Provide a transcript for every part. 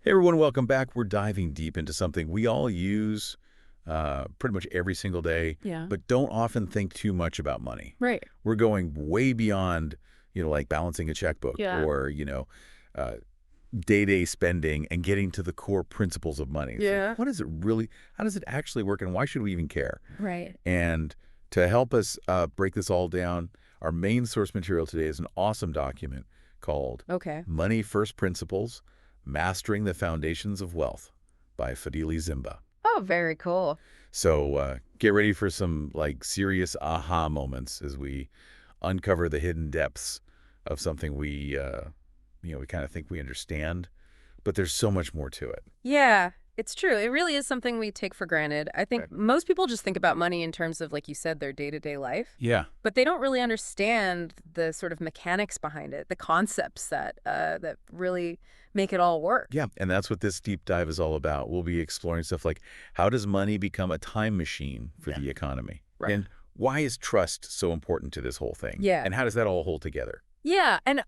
Hey everyone, welcome back. We're diving deep into something we all use pretty much every single day, Yeah. but don't often think too much about money. Right. We're going way beyond, like balancing a checkbook Yeah. or, uh, day-to-day spending and getting to the core principles of money. It's like, Yeah. what is it really, how does it actually work and why should we even care? Right. And to help us break this all down, our main source material today is an awesome document called Okay. Money First Principles, Mastering the Foundations of Wealth by Fadili Zimba. Oh, very cool. So get ready for some serious aha moments as we uncover the hidden depths of something we kind of think we understand, but there's so much more to it. Yeah, it's true. It really is something we take for granted. I think Okay. most people just think about money in terms of, like you said, their day-to-day life, Yeah. but they don't really understand the sort of mechanics behind it, the concepts that really make it all work. Yeah, and that's what this deep dive is all about. We'll be exploring stuff like how does money become a time machine for the economy? Right. And why is trust so important to this whole thing? Yeah. And how does that all hold together? Yeah, and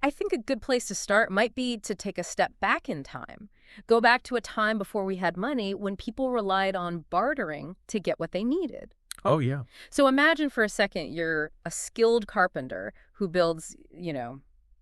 I think a good place to start might be to take a step back in time. Go back to a time before we had money when people relied on bartering to get what they needed. Oh, yeah. So imagine for a second you're a skilled carpenter who builds,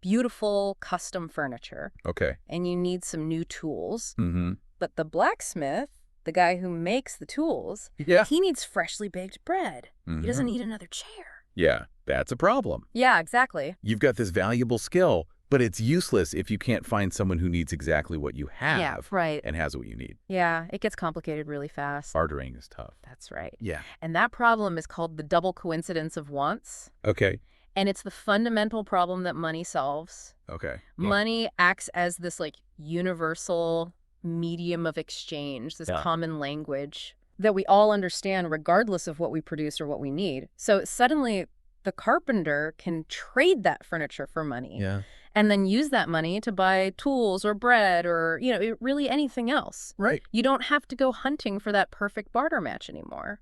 beautiful custom furniture, Okay. and you need some new tools. Mm-hmm. But the blacksmith, the guy who makes the tools, Yeah. he needs freshly baked bread. Mhm. He doesn't need another chair. Yeah, that's a problem. Yeah, exactly. You've got this valuable skill, but it's useless if you can't find someone who needs exactly what you have Yeah, right. and has what you need. Yeah, it gets complicated really fast. Bartering is tough. That's right. Yeah. And that problem is called the double coincidence of wants. Okay. And it's the fundamental problem that money solves. Okay. Money acts as this universal medium of exchange, this Yeah. common language that we all understand regardless of what we produce or what we need. So suddenly the carpenter can trade that furniture for money Yeah. and then use that money to buy tools or bread or, really anything else. Right. You don't have to go hunting for that perfect barter match anymore.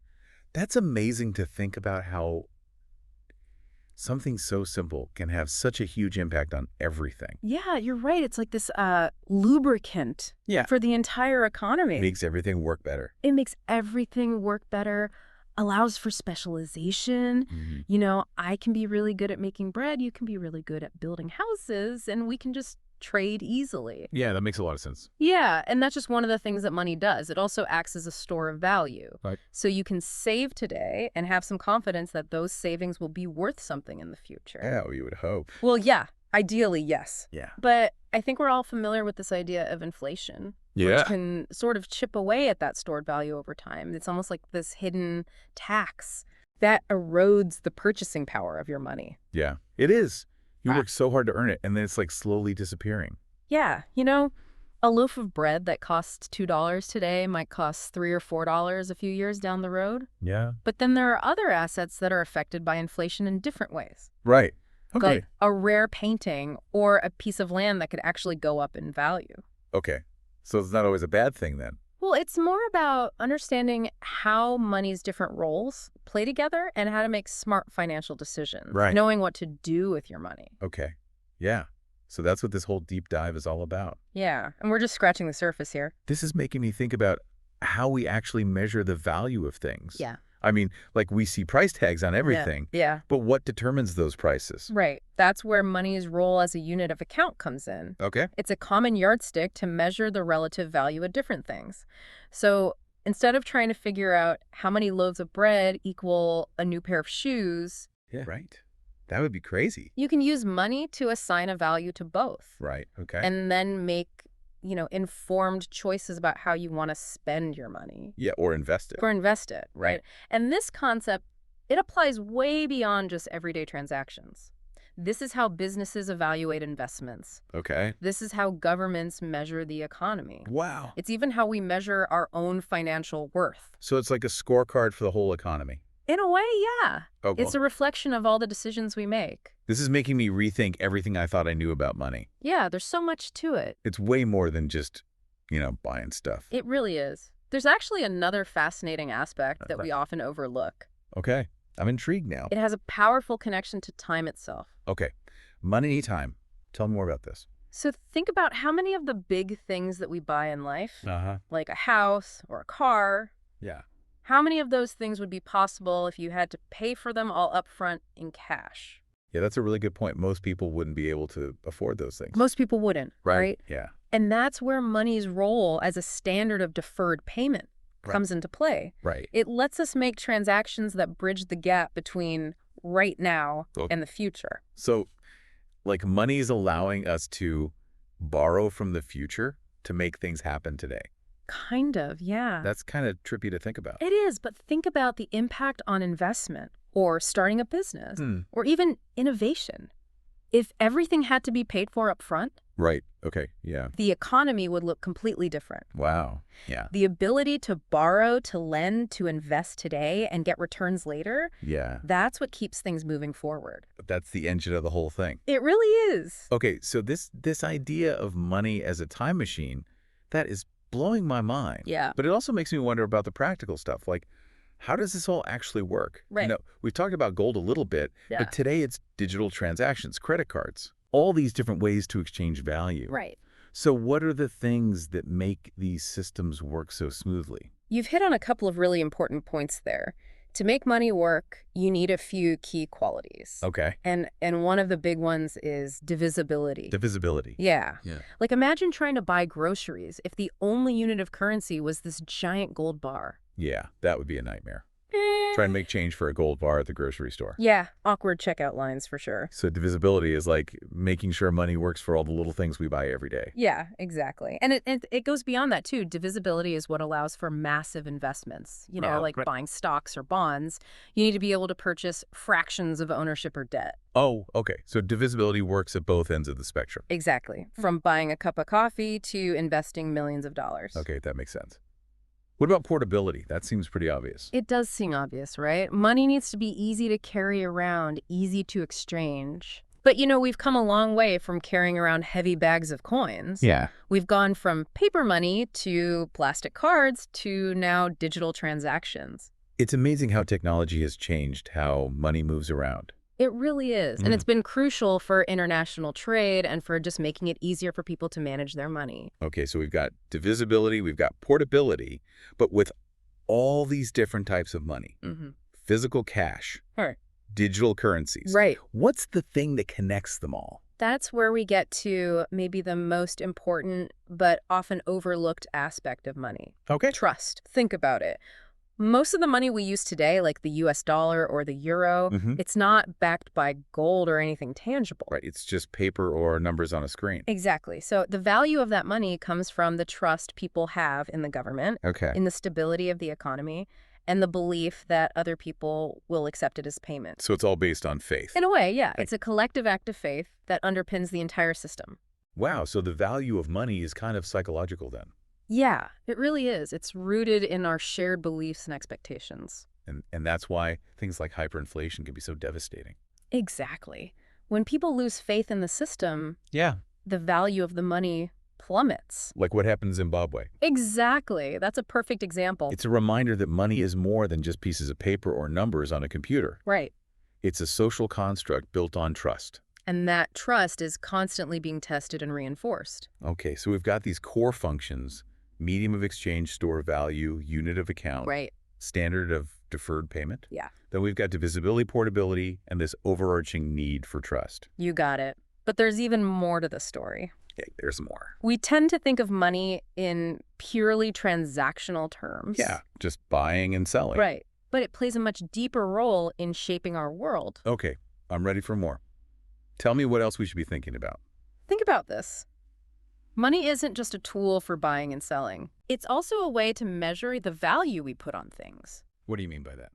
That's amazing to think about how something so simple can have such a huge impact on everything. Yeah, you're right. It's like this lubricant Yeah. for the entire economy. Makes everything work better. It makes everything work better, allows for specialization. Mhm. I can be really good at making bread. You can be really good at building houses, and we can just trade easily. Yeah, that makes a lot of sense. Yeah, and that's just one of the things that money does. It also acts as a store of value. Right. So you can save today and have some confidence that those savings will be worth something in the future. Yeah, well, you would hope. Well, yeah, ideally, yes. Yeah. But I think we're all familiar with this idea of inflation, which can sort of chip away at that stored value over time. It's almost like this hidden tax that erodes the purchasing power of your money. Yeah, it is. You Ah. work so hard to earn it, and then it's slowly disappearing. Yeah, a loaf of bread that costs $2 today might cost $3 or $4 a few years down the road. Yeah. But then there are other assets that are affected by inflation in different ways. Right. Okay. Like a rare painting or a piece of land that could actually go up in value. Okay. So it's not always a bad thing then. Well, it's more about understanding how money's different roles play together and how to make smart financial decisions. Right. Knowing what to do with your money. Okay. Yeah. So that's what this whole deep dive is all about. Yeah, and we're just scratching the surface here. This is making me think about how we actually measure the value of things. Yeah. I mean, we see price tags on everything, Yeah. but what determines those prices? Right. That's where money's role as a unit of account comes in. Okay. It's a common yardstick to measure the relative value of different things. So instead of trying to figure out how many loaves of bread equal a new pair of shoes, Yeah. Right. That would be crazy. you can use money to assign a value to both. Right. Okay. And then make, informed choices about how you want to spend your money yeah, or invest it. or invest it, right? Right. And this concept, it applies way beyond just everyday transactions. This is how businesses evaluate investments. Okay. This is how governments measure the economy. Wow. It's even how we measure our own financial worth. So it's like a scorecard for the whole economy. In a way, yeah. Oh, It's a reflection of all the decisions we make. this is making me rethink everything I thought I knew about money. Yeah, there's so much to it. It's way more than just, buying stuff. It really is. There's actually another fascinating aspect that we often overlook. Okay. I'm intrigued now. It has a powerful connection to time itself. Okay. Money time. Tell me more about this. So think about how many of the big things that we buy in life, Uh-huh. like a house or a car, Yeah. how many of those things would be possible if you had to pay for them all up front in cash? Yeah, that's a really good point. Most people wouldn't be able to afford those things. Most people wouldn't, right? Yeah. And that's where money's role as a standard of deferred payment comes into play. Right. It lets us make transactions that bridge the gap between right now and the future. So, like, money is allowing us to borrow from the future to make things happen today. Kind of, yeah. That's kind of trippy to think about. It is, but think about the impact on investment or starting a business or even innovation. If everything had to be paid for up front, Right. Okay. Yeah. the economy would look completely different. Wow. Yeah. The ability to borrow, to lend, to invest today and get returns later, Yeah. that's what keeps things moving forward. That's the engine of the whole thing. It really is. Okay, so this idea of money as a time machine, that is blowing my mind. Yeah. But it also makes me wonder about the practical stuff. Like, how does this all actually work? Right. We've talked about gold a little bit, Yeah. but today it's digital transactions, credit cards, all these different ways to exchange value. Right. So what are the things that make these systems work so smoothly? You've hit on a couple of really important points there. To make money work, you need a few key qualities. Okay. And one of the big ones is divisibility. Divisibility. Yeah. Yeah. Like imagine trying to buy groceries if the only unit of currency was this giant gold bar. Yeah, that would be a nightmare. Try and make change for a gold bar at the grocery store. Yeah, awkward checkout lines for sure. So divisibility is like making sure money works for all the little things we buy every day. Yeah, exactly. And it goes beyond that too. Divisibility is what allows for massive investments, like buying stocks or bonds. You need to be able to purchase fractions of ownership or debt. Oh, okay. So divisibility works at both ends of the spectrum. Exactly. From buying a cup of coffee to investing millions of dollars. Okay, that makes sense. What about portability? That seems pretty obvious. It does seem obvious, right? Money needs to be easy to carry around, easy to exchange. But, we've come a long way from carrying around heavy bags of coins. Yeah. We've gone from paper money to plastic cards to now digital transactions. It's amazing how technology has changed how money moves around. It really is. And it's been crucial for international trade and for just making it easier for people to manage their money. Okay, so we've got divisibility, we've got portability, but with all these different types of money, physical cash, Right. digital currencies. Right. What's the thing that connects them all? That's where we get to maybe the most important but often overlooked aspect of money. Okay. Trust. Think about it. Most of the money we use today, like the US dollar or the euro, it's not backed by gold or anything tangible. Right, it's just paper or numbers on a screen. Exactly. So the value of that money comes from the trust people have in the government, Okay. in the stability of the economy, and the belief that other people will accept it as payment. So it's all based on faith. In a way, yeah. It's a collective act of faith that underpins the entire system. Wow, so the value of money is kind of psychological then. Yeah, it really is. It's rooted in our shared beliefs and expectations. And that's why things like hyperinflation can be so devastating. Exactly. When people lose faith in the system, Yeah. the value of the money plummets. Like what happened in Zimbabwe. Exactly. That's a perfect example. It's a reminder that money is more than just pieces of paper or numbers on a computer. Right. It's a social construct built on trust. And that trust is constantly being tested and reinforced. Okay, so we've got these core functions: medium of exchange, store of value, unit of account, Right. standard of deferred payment. Yeah. Then we've got divisibility, portability, and this overarching need for trust. You got it. But there's even more to the story. Okay, there's more. We tend to think of money in purely transactional terms. Yeah, just buying and selling. Right. But it plays a much deeper role in shaping our world. Okay, I'm ready for more. Tell me what else we should be thinking about. Think about this. Money isn't just a tool for buying and selling. It's also a way to measure the value we put on things. What do you mean by that?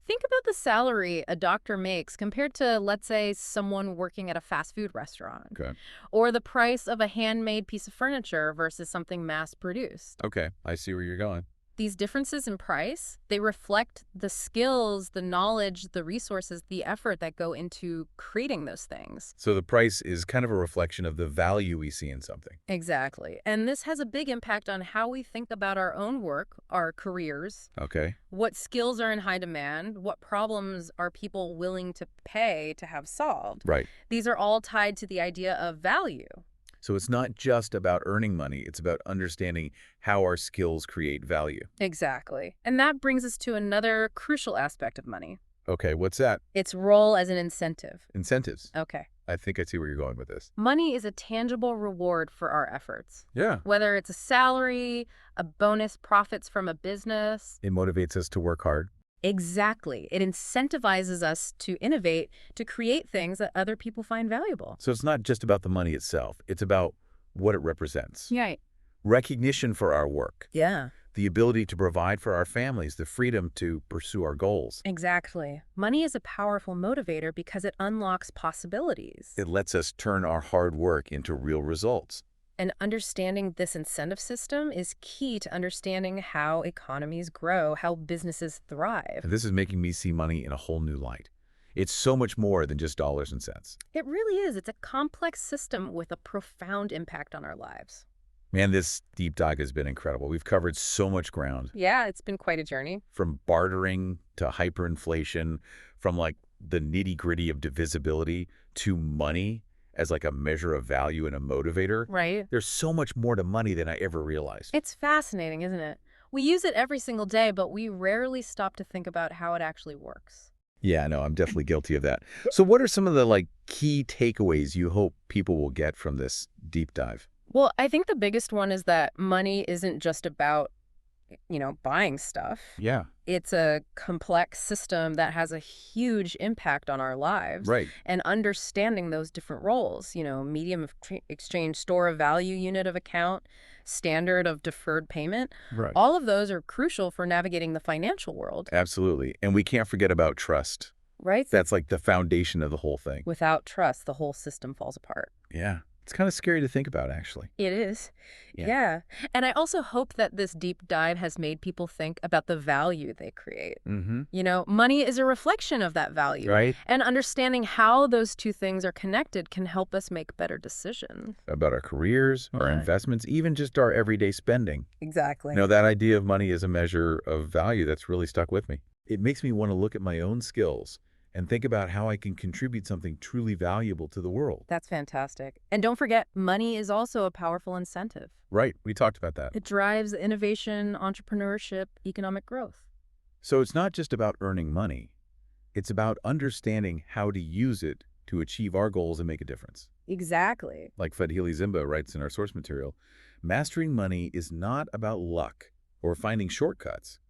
Think about the salary a doctor makes compared to, let's say, someone working at a fast food restaurant. Okay. Or the price of a handmade piece of furniture versus something mass-produced. Okay, I see where you're going. These differences in price, they reflect the skills, the knowledge, the resources, the effort that go into creating those things. So the price is kind of a reflection of the value we see in something. Exactly. And this has a big impact on how we think about our own work, our careers, Okay. what skills are in high demand, what problems are people willing to pay to have solved. Right. These are all tied to the idea of value. So it's not just about earning money, it's about understanding how our skills create value. Exactly. And that brings us to another crucial aspect of money. Okay, what's that? Its role as an incentive. Incentives. Okay. I think I see where you're going with this. Money is a tangible reward for our efforts. Yeah. Whether it's a salary, a bonus, profits from a business. It motivates us to work hard. Exactly. It incentivizes us to innovate, to create things that other people find valuable. So it's not just about the money itself. It's about what it represents. Right. Recognition for our work. Yeah. The ability to provide for our families, the freedom to pursue our goals. Exactly. Money is a powerful motivator because it unlocks possibilities. It lets us turn our hard work into real results. And understanding this incentive system is key to understanding how economies grow, how businesses thrive. And this is making me see money in a whole new light. It's so much more than just dollars and cents. It really is. It's a complex system with a profound impact on our lives. Man, this deep dive has been incredible. We've covered so much ground, Yeah, it's been quite a journey. from bartering to hyperinflation, from like the nitty-gritty of divisibility to money as like a measure of value and a motivator. Right? There's so much more to money than I ever realized. It's fascinating, isn't it? We use it every single day, but we rarely stop to think about how it actually works. Yeah, no, I'm definitely guilty of that. So what are some of the like key takeaways you hope people will get from this deep dive? Well, I think the biggest one is that money isn't just about, buying stuff. Yeah, It's a complex system that has a huge impact on our lives. right. And understanding those different roles, medium of exchange, store of value, unit of account, standard of deferred payment, Right. all of those are crucial for navigating the financial world, Absolutely. And we can't forget about trust. right? That's like the foundation of the whole thing. Without trust, the whole system falls apart. Yeah. It's kind of scary to think about, actually. It is. Yeah. Yeah. And I also hope that this deep dive has made people think about the value they create. Mm-hmm. Money is a reflection of that value. Right? And understanding how those two things are connected can help us make better decisions. About our careers, our Yeah. investments, even just our everyday spending. Exactly. That idea of money as a measure of value, that's really stuck with me. It makes me want to look at my own skills and think about how I can contribute something truly valuable to the world. That's fantastic. And don't forget, money is also a powerful incentive. Right. We talked about that. It drives innovation, entrepreneurship, economic growth. So it's not just about earning money. It's about understanding how to use it to achieve our goals and make a difference. Exactly. Like Fadhili Zimba writes in our source material, mastering money is not about luck or finding shortcuts.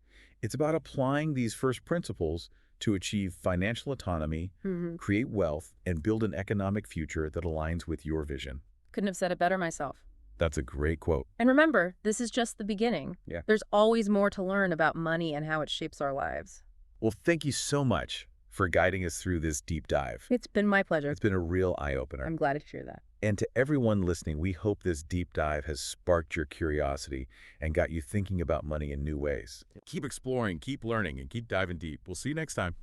It's about applying these first principles to achieve financial autonomy, create wealth, and build an economic future that aligns with your vision. Couldn't have said it better myself. That's a great quote. And remember, this is just the beginning. Yeah. There's always more to learn about money and how it shapes our lives. Well, thank you so much for guiding us through this deep dive. It's been my pleasure. It's been a real eye-opener. I'm glad to hear that. And to everyone listening, we hope this deep dive has sparked your curiosity and got you thinking about money in new ways. Keep exploring, keep learning, and keep diving deep. We'll see you next time.